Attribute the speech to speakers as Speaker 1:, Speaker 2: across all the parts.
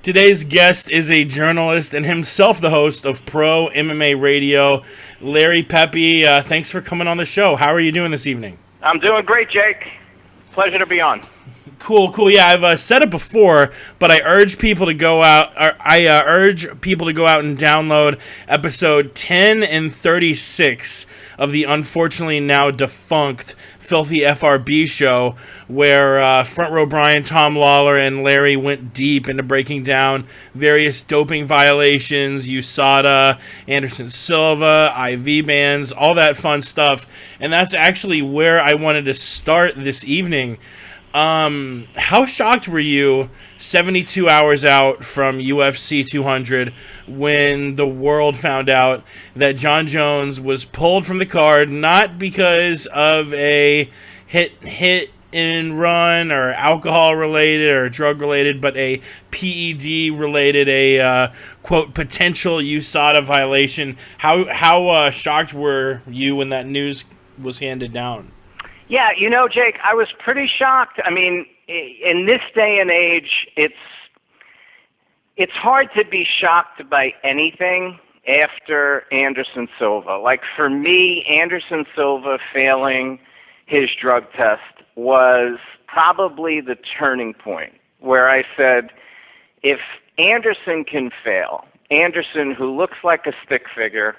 Speaker 1: Today's guest is a journalist and himself the host of Pro MMA Radio, Larry Pepe. Thanks for coming on the show. How are you doing this evening?
Speaker 2: I'm doing great, Jake. Pleasure to be on.
Speaker 1: Cool. Yeah, I've said it before, but I urge people to go out. Urge people to go out and download episode 10 and 36 of the unfortunately now defunct Filthy FRB show, where Front Row Brian, Tom Lawler, and Larry went deep into breaking down various doping violations, USADA, Anderson Silva, IV bans, all that fun stuff. And that's actually where I wanted to start this evening. How shocked were you 72 hours out from UFC 200 when the world found out that John Jones was pulled from the card, not because of a hit and run or alcohol related or drug related, but a PED related, a quote potential USADA violation? How shocked were you when that news was handed down?
Speaker 2: Yeah, Jake, I was pretty shocked. I mean, in this day and age, it's hard to be shocked by anything after Anderson Silva. Like, for me, Anderson Silva failing his drug test was probably the turning point where I said, if Anderson can fail, Anderson, who looks like a stick figure,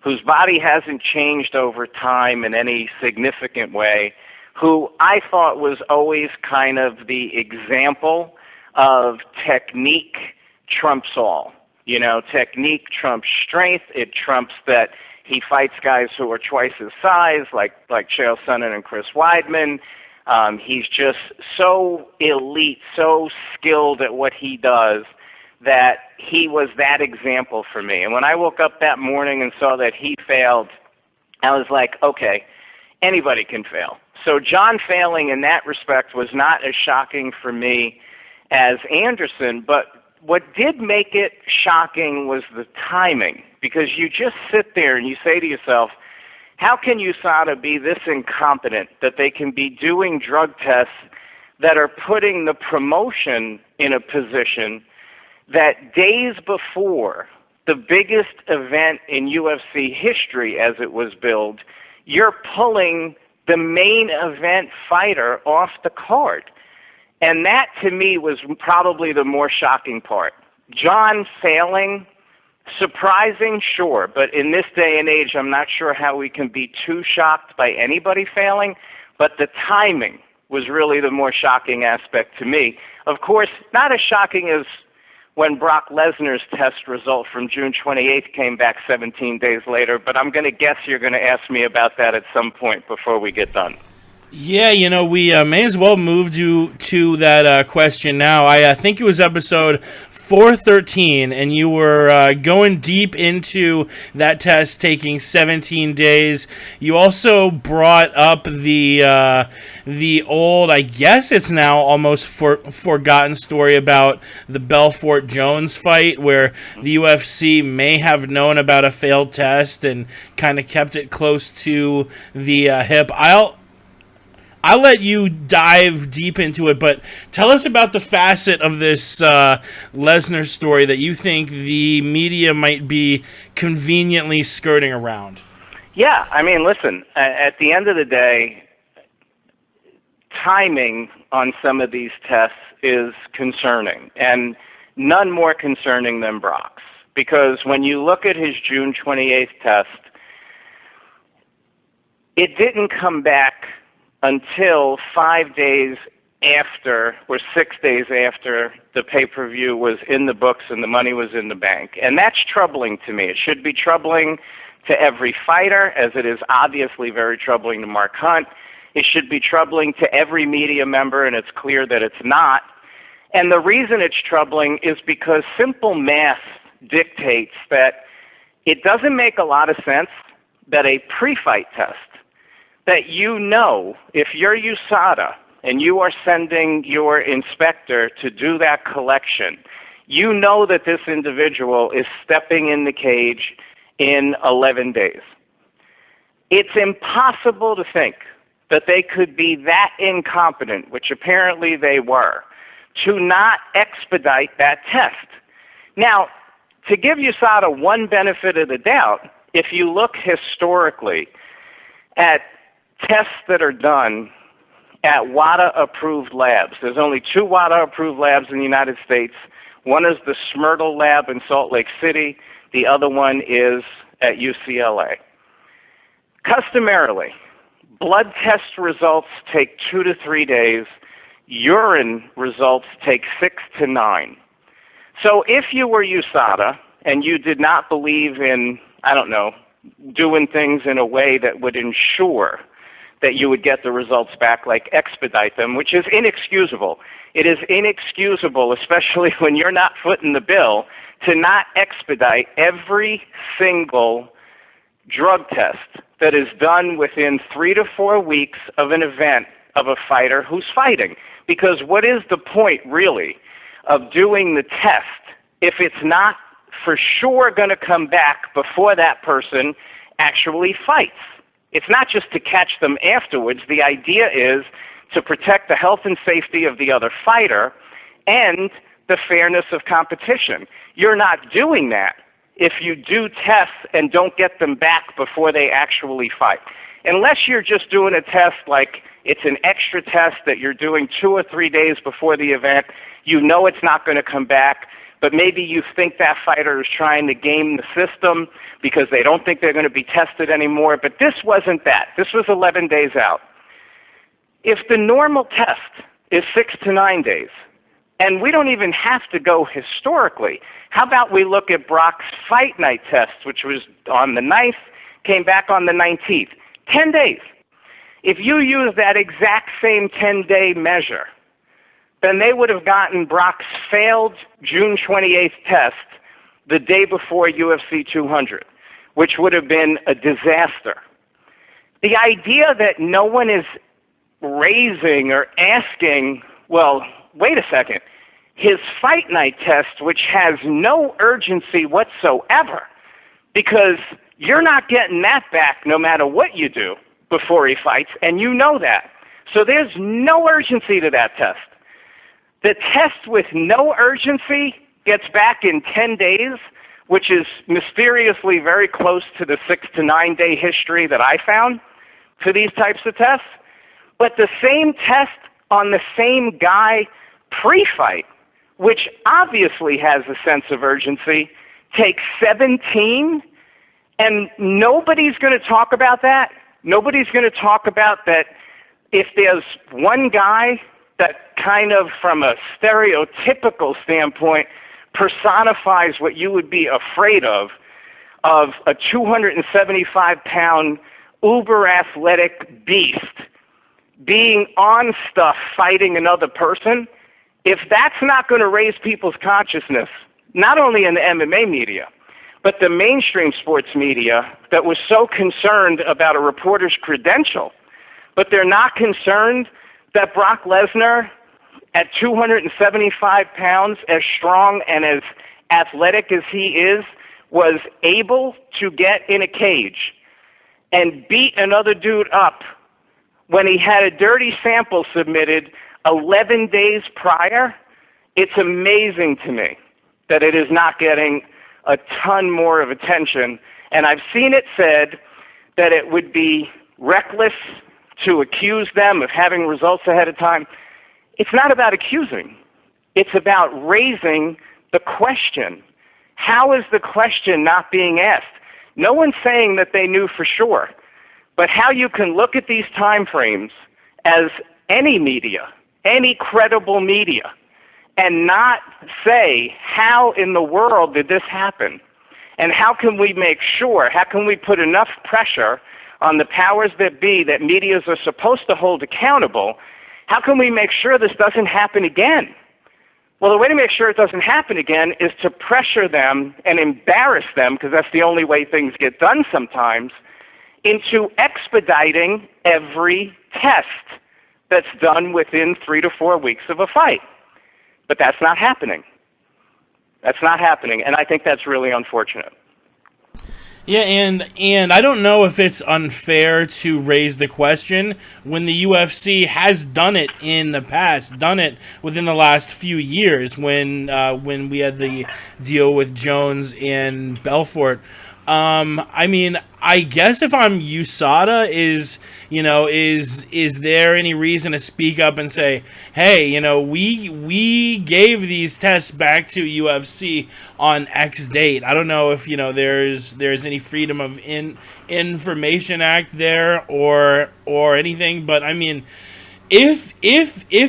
Speaker 2: whose body hasn't changed over time in any significant way, who I thought was always kind of the example of technique trumps all. Technique trumps strength. It trumps that he fights guys who are twice his size, like Chael Sonnen and Chris Weidman. He's just so elite, so skilled at what he does, that he was that example for me. And when I woke up that morning and saw that he failed, I was like, okay, anybody can fail. So John failing in that respect was not as shocking for me as Anderson, but what did make it shocking was the timing, because you just sit there and you say to yourself, how can USADA be this incompetent that they can be doing drug tests that are putting the promotion in a position that days before the biggest event in UFC history as it was billed, you're pulling the main event fighter off the card? And that, to me, was probably the more shocking part. John failing, surprising, sure, but in this day and age, I'm not sure how we can be too shocked by anybody failing, but the timing was really the more shocking aspect to me. Of course, not as shocking as when Brock Lesnar's test result from June 28th came back 17 days later, but I'm going to guess you're going to ask me about that at some point before we get done.
Speaker 1: Yeah, we may as well move to that question now. I think it was episode 413, and you were going deep into that test taking 17 days. You also brought up the old, I guess it's now almost forgotten story about the Belfort Jones fight, where the UFC may have known about a failed test and kind of kept it close to the hip. I'll let you dive deep into it, but tell us about the facet of this Lesnar story that you think the media might be conveniently skirting around.
Speaker 2: Yeah, I mean, listen, at the end of the day, timing on some of these tests is concerning, and none more concerning than Brock's. Because when you look at his June 28th test, it didn't come back until 5 days after, or 6 days after, the pay-per-view was in the books and the money was in the bank. And that's troubling to me. It should be troubling to every fighter, as it is obviously very troubling to Mark Hunt. It should be troubling to every media member, and it's clear that it's not. And the reason it's troubling is because simple math dictates that it doesn't make a lot of sense that a pre-fight test, that if you're USADA and you are sending your inspector to do that collection, that this individual is stepping in the cage in 11 days. It's impossible to think that they could be that incompetent, which apparently they were, to not expedite that test. Now, to give USADA one benefit of the doubt, if you look historically at tests that are done at WADA-approved labs, there's only 2 WADA-approved labs in the United States. One is the Smyrtle lab in Salt Lake City. The other one is at UCLA. Customarily, blood test results take 2 to 3 days. Urine results take 6 to 9. So if you were USADA and you did not believe in, doing things in a way that would ensure that you would get the results back, like expedite them, which is inexcusable. It is inexcusable, especially when you're not footing the bill, to not expedite every single drug test that is done within 3 to 4 weeks of an event of a fighter who's fighting. Because what is the point, really, of doing the test if it's not for sure going to come back before that person actually fights? It's not just to catch them afterwards. The idea is to protect the health and safety of the other fighter and the fairness of competition. You're not doing that if you do tests and don't get them back before they actually fight. Unless you're just doing a test like it's an extra test that you're doing 2 or 3 days before the event, you know it's not going to come back, but maybe you think that fighter is trying to game the system because they don't think they're going to be tested anymore. But this wasn't that. This was 11 days out. If the normal test is 6 to 9 days, and we don't even have to go historically, how about we look at Brock's fight night test, which was on the 9th, came back on the 19th. 10 days. If you use that exact same 10-day measure, then they would have gotten Brock's failed June 28th test the day before UFC 200, which would have been a disaster. The idea that no one is raising or asking, well, wait a second, his fight night test, which has no urgency whatsoever, because you're not getting that back no matter what you do before he fights, and you know that. So there's no urgency to that test. The test with no urgency gets back in 10 days, which is mysteriously very close to the 6 to 9 day history that I found for these types of tests. But the same test on the same guy pre-fight, which obviously has a sense of urgency, takes 17, and nobody's going to talk about that. Nobody's going to talk about that if there's one guy that kind of, from a stereotypical standpoint, personifies what you would be afraid of a 275-pound, uber-athletic beast being on stuff fighting another person. If that's not going to raise people's consciousness, not only in the MMA media, but the mainstream sports media that was so concerned about a reporter's credential, but they're not concerned that Brock Lesnar, at 275 pounds, as strong and as athletic as he is, was able to get in a cage and beat another dude up when he had a dirty sample submitted 11 days prior. It's amazing to me that it is not getting a ton more of attention. And I've seen it said that it would be reckless to accuse them of having results ahead of time. It's not about accusing. It's about raising the question. How is the question not being asked? No one's saying that they knew for sure, but how you can look at these time frames as any media, any credible media, and not say, how in the world did this happen? And how can we make sure, how can we put enough pressure on the powers that be that medias are supposed to hold accountable? How can we make sure this doesn't happen again? Well, the way to make sure it doesn't happen again is to pressure them and embarrass them, because that's the only way things get done sometimes, into expediting every test that's done within 3 to 4 weeks of a fight. But that's not happening. That's not happening, and I think that's really unfortunate.
Speaker 1: Yeah, and I don't know if it's unfair to raise the question when the UFC has done it in the past, done it within the last few years when we had the deal with Jones and Belfort. I mean, I guess if I'm USADA, is there any reason to speak up and say, hey, we gave these tests back to UFC on X date. I don't know if there's any freedom of information act there or anything, but I mean, if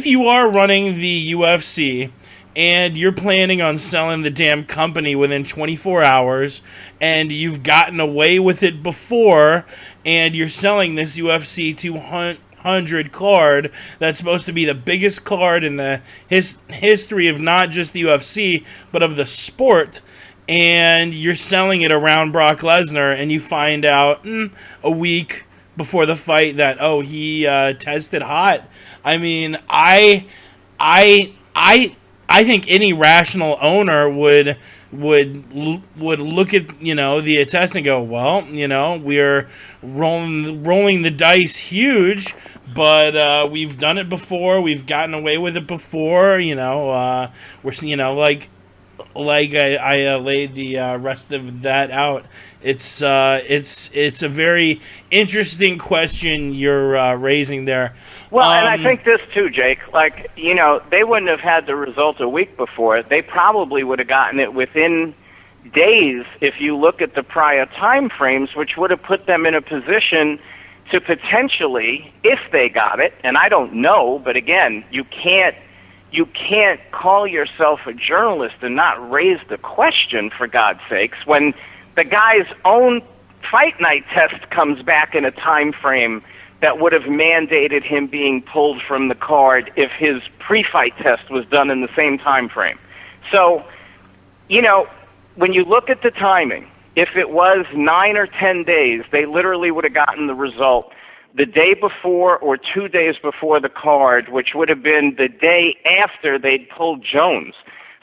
Speaker 1: you are running the UFC and you're planning on selling the damn company within 24 hours and you've gotten away with it before and you're selling this UFC 200 card that's supposed to be the biggest card in the history of not just the UFC but of the sport, and you're selling it around Brock Lesnar and you find out a week before the fight that he tested hot. I mean, I think any rational owner would look at the test and go, well, we're rolling the dice huge, but we've done it before, we've gotten away with it before, we're I laid the rest of that out. It's a very interesting question you're raising there.
Speaker 2: Well, and I think this too, Jake. Like, they wouldn't have had the result a week before. They probably would have gotten it within days if you look at the prior time frames, which would have put them in a position to potentially, if they got it, and I don't know, but again, you can't call yourself a journalist and not raise the question, for God's sakes, when the guy's own fight night test comes back in a time frame that would have mandated him being pulled from the card if his pre-fight test was done in the same time frame. So, when you look at the timing, if it was 9 or 10 days, they literally would have gotten the result the day before or 2 days before the card, which would have been the day after they'd pulled Jones.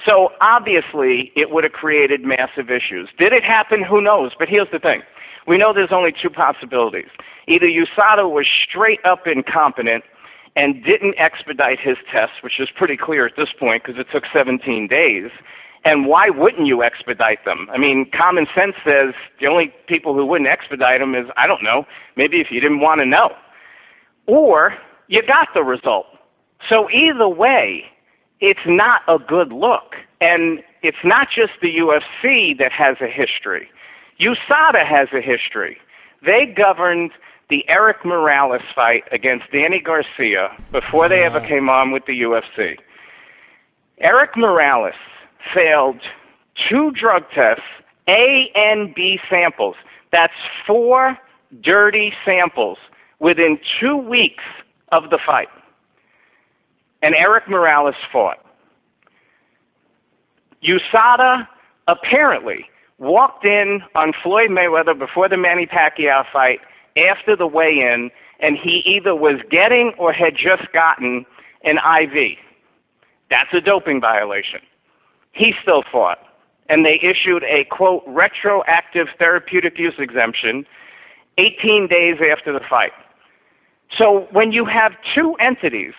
Speaker 2: So obviously it would have created massive issues. Did it happen? Who knows? But here's the thing. We know there's only two possibilities. Either USADA was straight up incompetent and didn't expedite his tests, which is pretty clear at this point because it took 17 days. And why wouldn't you expedite them? I mean, common sense says the only people who wouldn't expedite them is, I don't know, maybe if you didn't want to know. Or you got the result. So either way, it's not a good look. And it's not just the UFC that has a history. USADA has a history. They governed the Eric Morales fight against Danny Garcia before they ever came on with the UFC. Eric Morales failed 2 drug tests, A and B samples. That's 4 dirty samples within 2 weeks of the fight. And Eric Morales fought. USADA apparently walked in on Floyd Mayweather before the Manny Pacquiao fight, after the weigh-in, and he either was getting or had just gotten an IV. That's a doping violation. He still fought. And they issued a, quote, retroactive therapeutic use exemption 18 days after the fight. So when you have 2 entities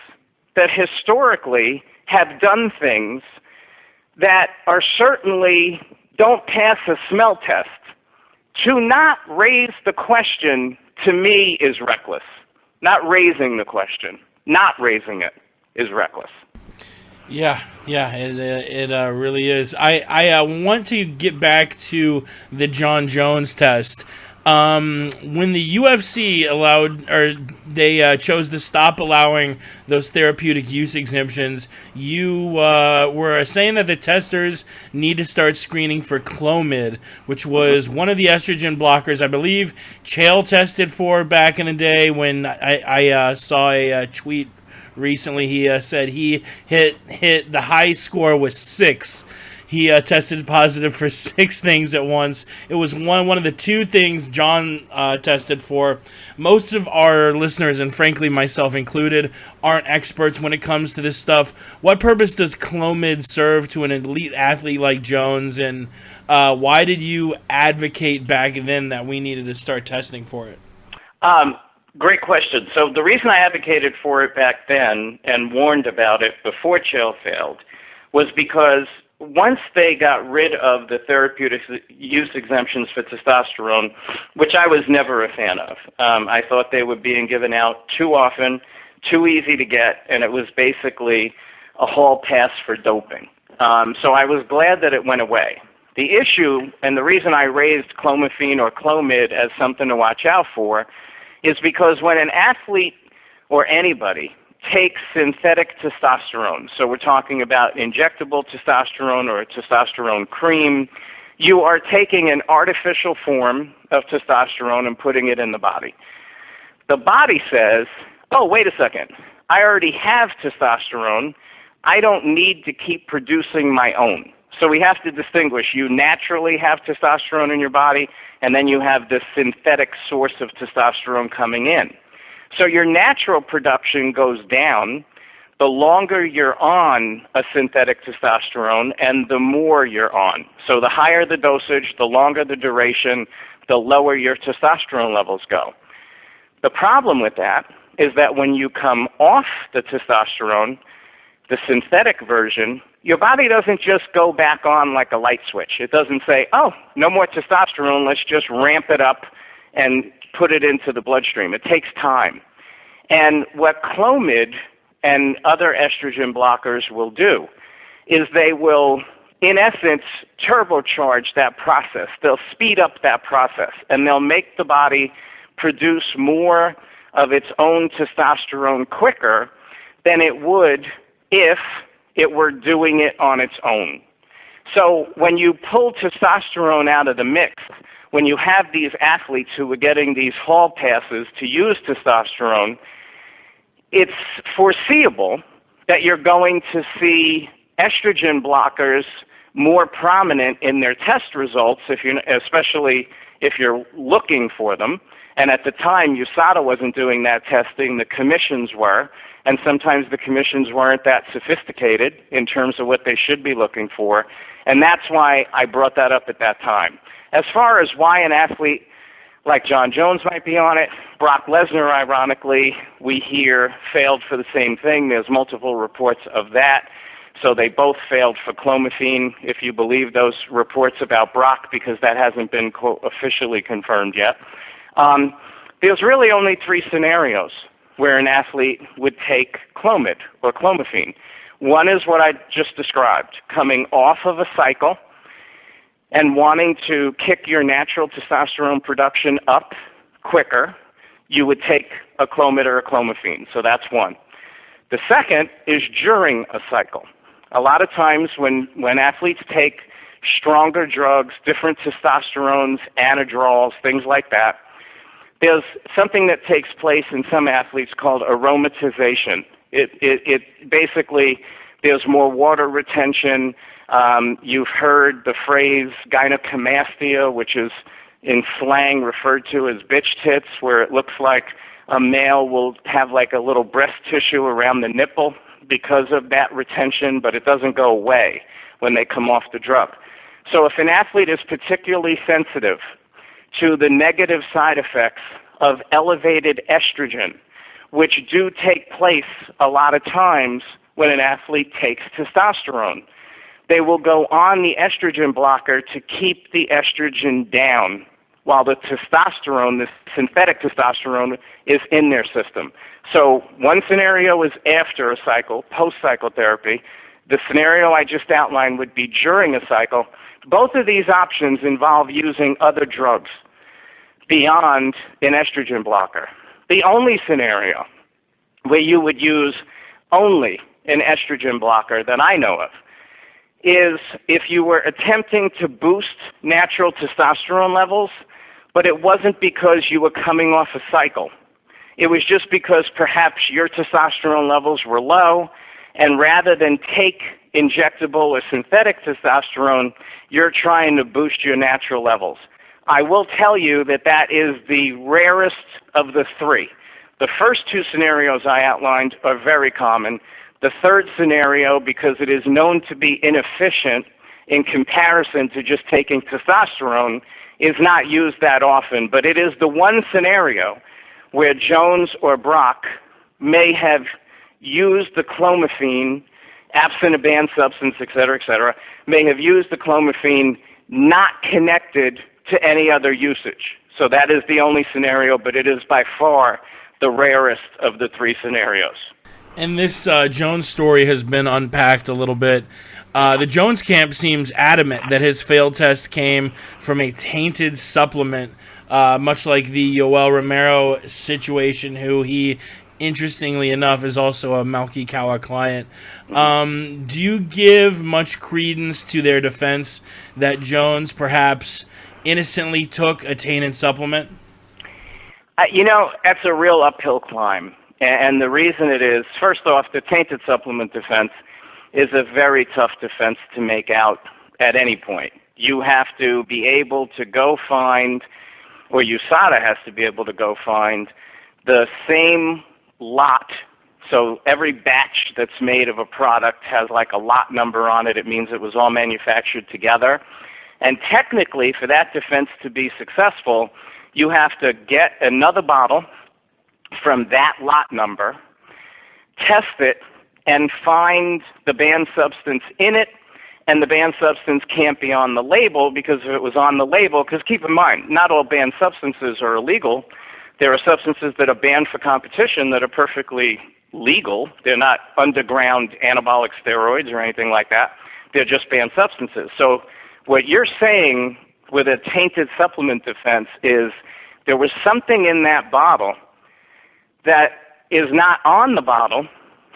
Speaker 2: that historically have done things that are certainly don't pass a smell test, to not raise the question, to me, is reckless. Not raising the question, not raising it is reckless.
Speaker 1: Yeah, it really is. I want to get back to the John Jones test. When the UFC chose to stop allowing those therapeutic use exemptions, you were saying that the testers need to start screening for Clomid, which was one of the estrogen blockers I believe Chael tested for back in the day. When I saw a tweet recently, he said he hit the high score was 6. He tested positive for 6 things at once. It was one of the 2 things John tested for. Most of our listeners, and frankly myself included, aren't experts when it comes to this stuff. What purpose does Clomid serve to an elite athlete like Jones, and why did you advocate back then that we needed to start testing for it?
Speaker 2: Great question. So the reason I advocated for it back then and warned about it before Chael failed was because once they got rid of the therapeutic use exemptions for testosterone, which I was never a fan of, I thought they were being given out too often, too easy to get, and it was basically a hall pass for doping. So I was glad that it went away. The issue, and the reason I raised clomiphene or Clomid as something to watch out for, is because when an athlete or anybody takes synthetic testosterone, so we're talking about injectable testosterone or a testosterone cream, you are taking an artificial form of testosterone and putting it in the body. The body says, oh, wait a second, I already have testosterone, I don't need to keep producing my own. So we have to distinguish, you naturally have testosterone in your body, and then you have this synthetic source of testosterone coming in. So your natural production goes down the longer you're on a synthetic testosterone and the more you're on. So the higher the dosage, the longer the duration, the lower your testosterone levels go. The problem with that is that when you come off the testosterone, the synthetic version, your body doesn't just go back on like a light switch. It doesn't say, oh, no more testosterone, let's just ramp it up and put it into the bloodstream. It takes time. And what Clomid and other estrogen blockers will do is they will, in essence, turbocharge that process. They'll speed up that process, and they'll make the body produce more of its own testosterone quicker than it would if it were doing it on its own. So when you pull testosterone out of the mix, when you have these athletes who are getting these hall passes to use testosterone, it's foreseeable that you're going to see estrogen blockers more prominent in their test results, especially if you're looking for them. And at the time, USADA wasn't doing that testing, the commissions were, and sometimes the commissions weren't that sophisticated in terms of what they should be looking for, and that's why I brought that up at that time. As far as why an athlete like John Jones might be on it, Brock Lesnar, ironically, we hear failed for the same thing. There's multiple reports of that. So they both failed for clomiphene, if you believe those reports about Brock, because that hasn't been officially confirmed yet. There's really only 3 scenarios where an athlete would take Clomid or clomiphene. One is what I just described, coming off of a cycle and wanting to kick your natural testosterone production up quicker, you would take a Clomid or a clomiphene. So that's one. The second is during a cycle. A lot of times when athletes take stronger drugs, different testosterones, anadrols, things like that, there's something that takes place in some athletes called aromatization. It basically, there's more water retention. You've heard the phrase gynecomastia, which is in slang referred to as bitch tits, where it looks like a male will have like a little breast tissue around the nipple because of that retention, but it doesn't go away when they come off the drug. So if an athlete is particularly sensitive to the negative side effects of elevated estrogen, which do take place a lot of times when an athlete takes testosterone, they will go on the estrogen blocker to keep the estrogen down while the testosterone, the synthetic testosterone, is in their system. So one scenario is after a cycle, post-cycle therapy. The scenario I just outlined would be during a cycle. Both of these options involve using other drugs beyond an estrogen blocker. The only scenario where you would use only an estrogen blocker that I know of is if you were attempting to boost natural testosterone levels, but it wasn't because you were coming off a cycle. It was just because perhaps your testosterone levels were low, and rather than take injectable or synthetic testosterone, you're trying to boost your natural levels. I will tell you that that is the rarest of the three. The first two scenarios I outlined are very common. The third scenario, because it is known to be inefficient in comparison to just taking testosterone, is not used that often. But it is the one scenario where Jones or Brock may have used the clomiphene, absent a banned substance, et cetera, may have used the clomiphene not connected to any other usage. So that is the only scenario, but it is by far the rarest of the three scenarios.
Speaker 1: And this Jones story has been unpacked a little bit. The Jones camp seems adamant that his failed test came from a tainted supplement, much like the Yoel Romero situation, who he, interestingly enough, is also a Malky Kawa client. Do you give much credence to their defense that Jones perhaps innocently took a tainted supplement?
Speaker 2: That's a real uphill climb. And the reason it is, first off, the tainted supplement defense is a very tough defense to make out at any point. You have to be able to go find, or USADA has to be able to go find, the same lot. So every batch that's made of a product has like a lot number on it. It means it was all manufactured together. And technically, for that defense to be successful, you have to get another bottle from that lot number, test it, and find the banned substance in it, and the banned substance can't be on the label, because if it was on the label, because keep in mind, not all banned substances are illegal. There are substances that are banned for competition that are perfectly legal. They're not underground anabolic steroids or anything like that. They're just banned substances. So what you're saying with a tainted supplement defense is there was something in that bottle that is not on the bottle,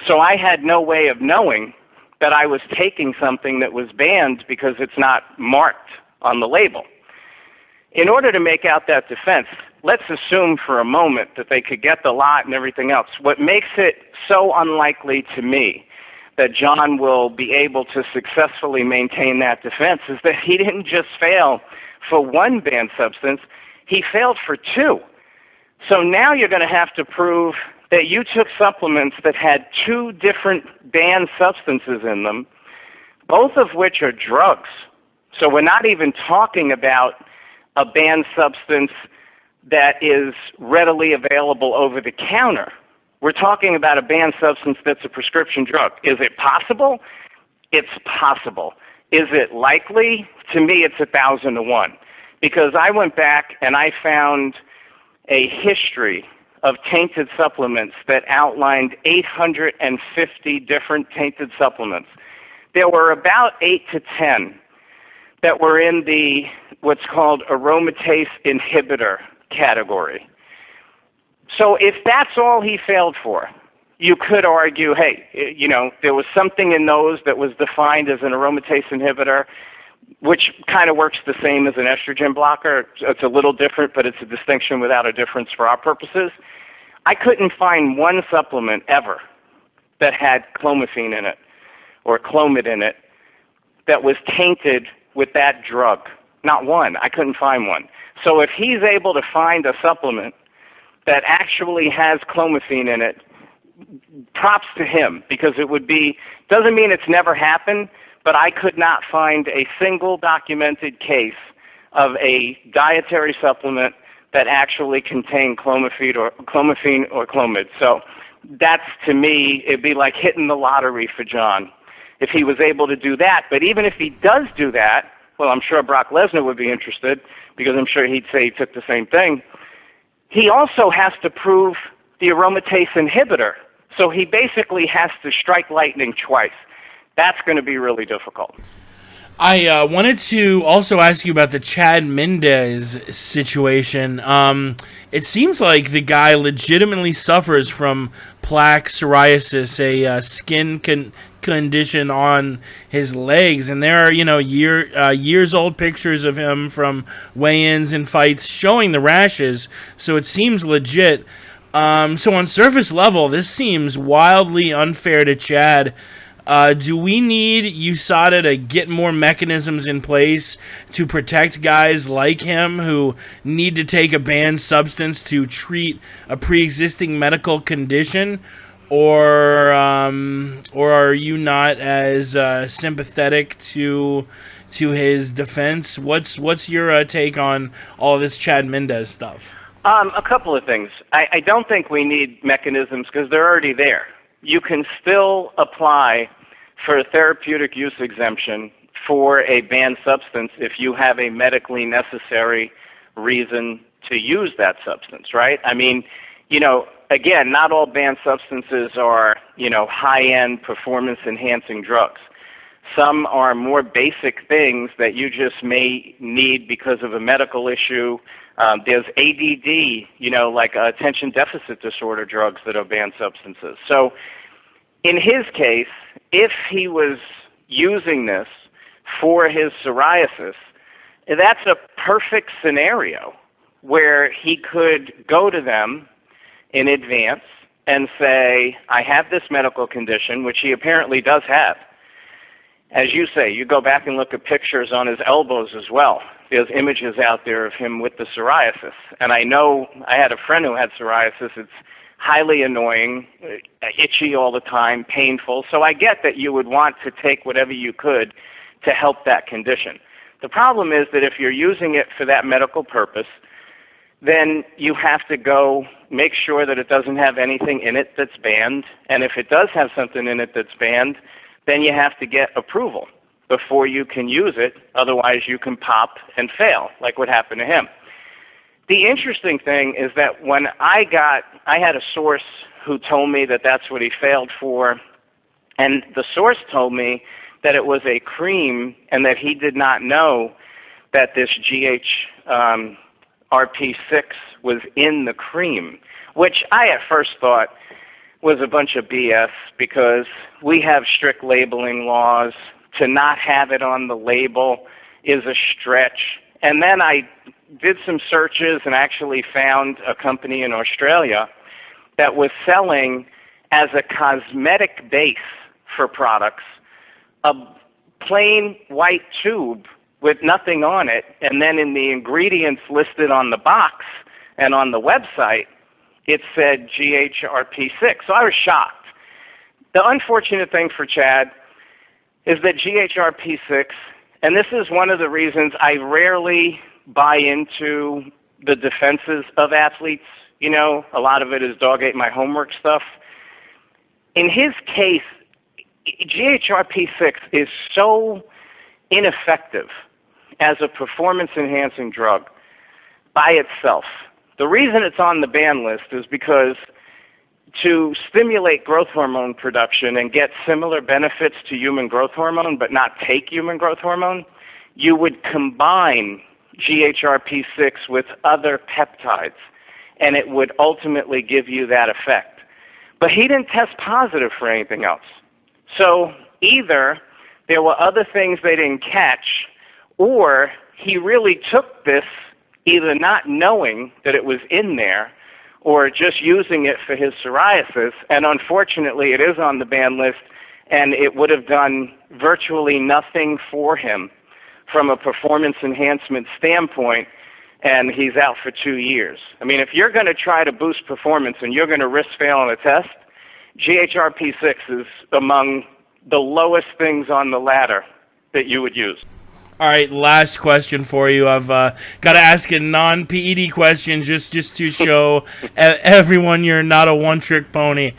Speaker 2: so I had no way of knowing that I was taking something that was banned because it's not marked on the label. In order to make out that defense, let's assume for a moment that they could get the lot and everything else. What makes it so unlikely to me that John will be able to successfully maintain that defense is that he didn't just fail for one banned substance, he failed for two. So now you're going to have to prove that you took supplements that had two different banned substances in them, both of which are drugs. So we're not even talking about a banned substance that is readily available over the counter. We're talking about a banned substance that's a prescription drug. Is it possible? It's possible. Is it likely? To me, it's 1,000 to 1. Because I went back and I found a history of tainted supplements that outlined 850 different tainted supplements. There were about 8 to 10 that were in the what's called aromatase inhibitor category. So if that's all he failed for, you could argue, hey, there was something in those that was defined as an aromatase inhibitor, which kind of works the same as an estrogen blocker. It's a little different, but it's a distinction without a difference for our purposes. I couldn't find one supplement ever that had clomiphene in it or Clomid in it that was tainted with that drug. Not one. I couldn't find one. So if he's able to find a supplement that actually has clomiphene in it, props to him, because doesn't mean it's never happened, but I could not find a single documented case of a dietary supplement that actually contained clomiphene or Clomid. So that's, to me, it'd be like hitting the lottery for John if he was able to do that. But even if he does do that, well, I'm sure Brock Lesnar would be interested, because I'm sure he'd say he took the same thing. He also has to prove the aromatase inhibitor. So he basically has to strike lightning twice. That's going to be really difficult.
Speaker 1: I wanted to also ask you about the Chad Mendes situation. It seems like the guy legitimately suffers from plaque psoriasis, a skin condition on his legs, and there are years old pictures of him from weigh-ins and fights showing the rashes. So it seems legit. So on surface level, this seems wildly unfair to Chad. Do we need USADA to get more mechanisms in place to protect guys like him who need to take a banned substance to treat a pre-existing medical condition? Or are you not as sympathetic to his defense? What's your take on all this Chad Mendes stuff?
Speaker 2: A couple of things. I don't think we need mechanisms because they're already there. You can still apply for a therapeutic use exemption for a banned substance if you have a medically necessary reason to use that substance, right? I mean, again, not all banned substances are, high-end performance-enhancing drugs. Some are more basic things that you just may need because of a medical issue. There's ADD, like attention deficit disorder drugs that are banned substances. So in his case, if he was using this for his psoriasis, that's a perfect scenario where he could go to them in advance and say, I have this medical condition, which he apparently does have. As you say, you go back and look at pictures on his elbows as well. There's images out there of him with the psoriasis. And I know I had a friend who had psoriasis. It's highly annoying, itchy all the time, painful. So I get that you would want to take whatever you could to help that condition. The problem is that if you're using it for that medical purpose, then you have to go make sure that it doesn't have anything in it that's banned. And if it does have something in it that's banned, then you have to get approval before you can use it. Otherwise, you can pop and fail, like what happened to him. The interesting thing is that when I had a source who told me that that's what he failed for, and the source told me that it was a cream and that he did not know that this RP6 was in the cream, which I at first thought was a bunch of BS because we have strict labeling laws. To not have it on the label is a stretch. And then I did some searches and actually found a company in Australia that was selling as a cosmetic base for products a plain white tube with nothing on it, and then in the ingredients listed on the box and on the website, it said GHRP6. So I was shocked. The unfortunate thing for Chad is that GHRP6, and this is one of the reasons I rarely buy into the defenses of athletes. A lot of it is dog ate my homework stuff. In his case, GHRP6 is so ineffective as a performance-enhancing drug by itself. The reason it's on the ban list is because to stimulate growth hormone production and get similar benefits to human growth hormone but not take human growth hormone, you would combine GHRP6 with other peptides, and it would ultimately give you that effect. But he didn't test positive for anything else. So either there were other things they didn't catch, or he really took this either not knowing that it was in there or just using it for his psoriasis, and unfortunately it is on the ban list, and it would have done virtually nothing for him from a performance enhancement standpoint, and he's out for 2 years. I mean, if you're going to try to boost performance and you're going to risk failing a test, GHRP6 is among the lowest things on the ladder that you would use.
Speaker 1: All right, last question for you. I've got to ask a non-PED question just to show everyone you're not a one-trick pony.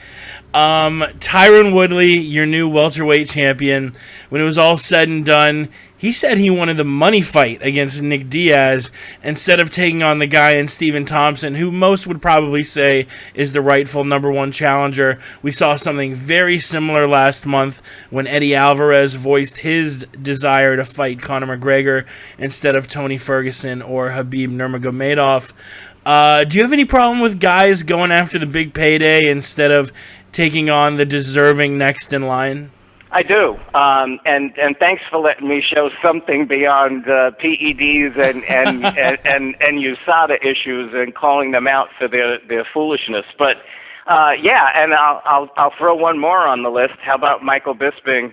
Speaker 1: Tyron Woodley, your new welterweight champion, when it was all said and done, he said he wanted the money fight against Nick Diaz instead of taking on the guy in Stephen Thompson, who most would probably say is the rightful number one challenger. We saw something very similar last month when Eddie Alvarez voiced his desire to fight Conor McGregor instead of Tony Ferguson or Khabib Nurmagomedov. Do you have any problem with guys going after the big payday instead of taking on the deserving next in line?
Speaker 2: I do, and thanks for letting me show something beyond PEDs and USADA issues and calling them out for their foolishness. But Yeah, and I'll throw one more on the list. How about Michael Bisping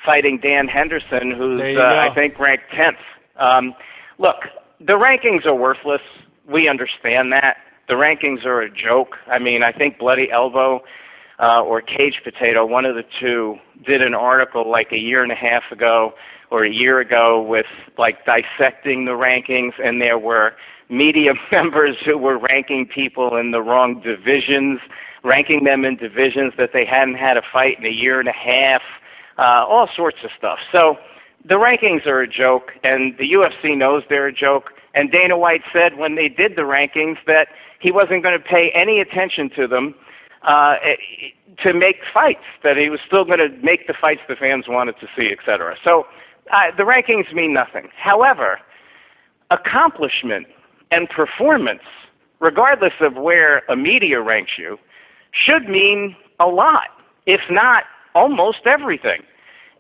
Speaker 2: fighting Dan Henderson, who's I think ranked 10th. Look, the rankings are worthless. We understand that. The rankings are a joke. I mean, I think Bloody Elbow or Cage Potato, one of the two, did an article like a year and a half ago or a year ago with like dissecting the rankings, and there were media members who were ranking people in the wrong divisions, ranking them in divisions that they hadn't had a fight in a year and a half, all sorts of stuff. So the rankings are a joke, and the UFC knows they're a joke. And Dana White said when they did the rankings that he wasn't going to pay any attention to them to make fights, that he was still going to make the fights the fans wanted to see, et cetera. So the rankings mean nothing. However, accomplishment and performance, regardless of where a media ranks you, should mean a lot, if not almost everything.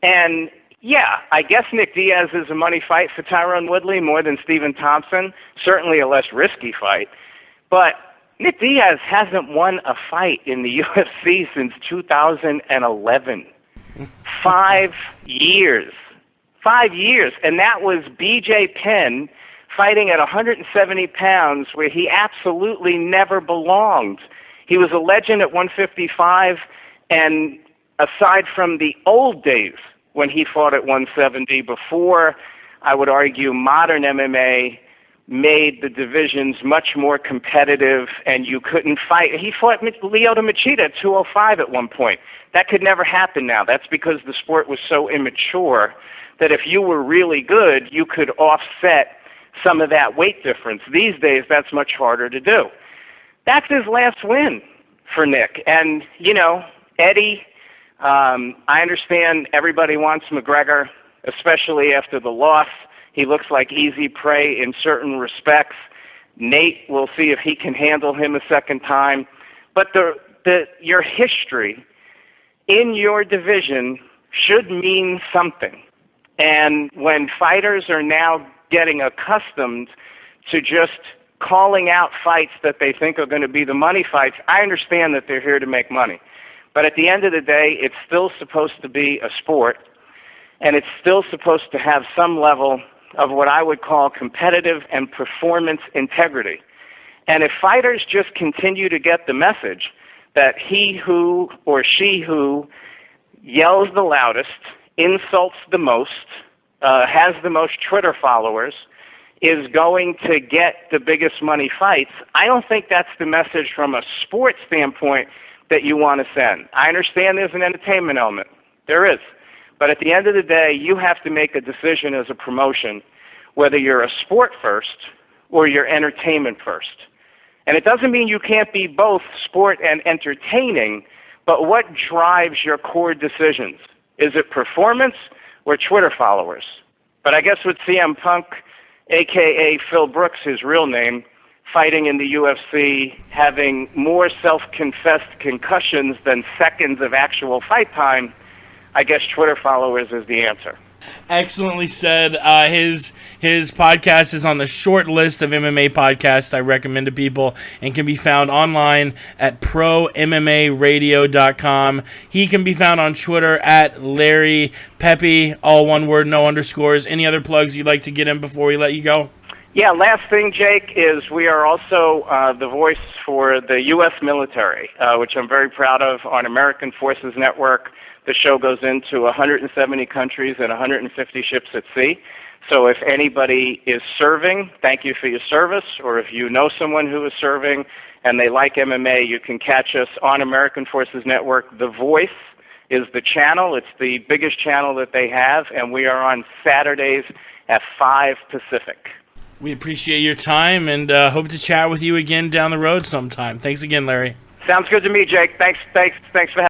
Speaker 2: And yeah, I guess Nick Diaz is a money fight for Tyron Woodley more than Stephen Thompson, certainly a less risky fight. But Nick Diaz hasn't won a fight in the UFC since 2011. 5 years. 5 years. And that was BJ Penn fighting at 170 pounds where he absolutely never belonged. He was a legend at 155, and aside from the old days when he fought at 170, before, I would argue, modern MMA made the divisions much more competitive and you couldn't fight. He fought Lyoto Machida at 205 at one point. That could never happen now. That's because the sport was so immature that if you were really good, you could offset some of that weight difference. These days, that's much harder to do. That's his last win for Nick. And, you know, Eddie, I understand everybody wants McGregor, especially after the loss. He looks like easy prey in certain respects. Nate, we'll see if he can handle him a second time. But your history in your division should mean something. And when fighters are now getting accustomed to just calling out fights that they think are going to be the money fights, I understand that they're here to make money. But at the end of the day, it's still supposed to be a sport, and it's still supposed to have some level of what I would call competitive and performance integrity. And if fighters just continue to get the message that he who or she who yells the loudest, insults the most, has the most Twitter followers, is going to get the biggest money fights, I don't think that's the message from a sports standpoint that you want to send. I understand there's an entertainment element. There is. But at the end of the day, you have to make a decision as a promotion whether you're a sport first or you're entertainment first. And it doesn't mean you can't be both sport and entertaining, but what drives your core decisions? Is it performance or Twitter followers? But I guess with CM Punk, a.k.a. Phil Brooks, his real name, fighting in the UFC, having more self-confessed concussions than seconds of actual fight time, I guess Twitter followers is the answer.
Speaker 1: Excellently said. His podcast is on the short list of MMA podcasts I recommend to people and can be found online at prommmaradio.com. He can be found on Twitter at Larry Pepe, all one word, no underscores. Any other plugs you'd like to get in before we let you go?
Speaker 2: Yeah, last thing, Jake, is we are also the voice for the U.S. military, which I'm very proud of, on American Forces Network. The show goes into 170 countries and 150 ships at sea. So if anybody is serving, thank you for your service, or if you know someone who is serving and they like MMA, you can catch us on American Forces Network. The Voice is the channel. It's the biggest channel that they have, and we are on Saturdays at 5 Pacific.
Speaker 1: We appreciate your time and hope to chat with you again down the road sometime. Thanks again, Larry.
Speaker 2: Sounds good to me, Jake. Thanks for having me.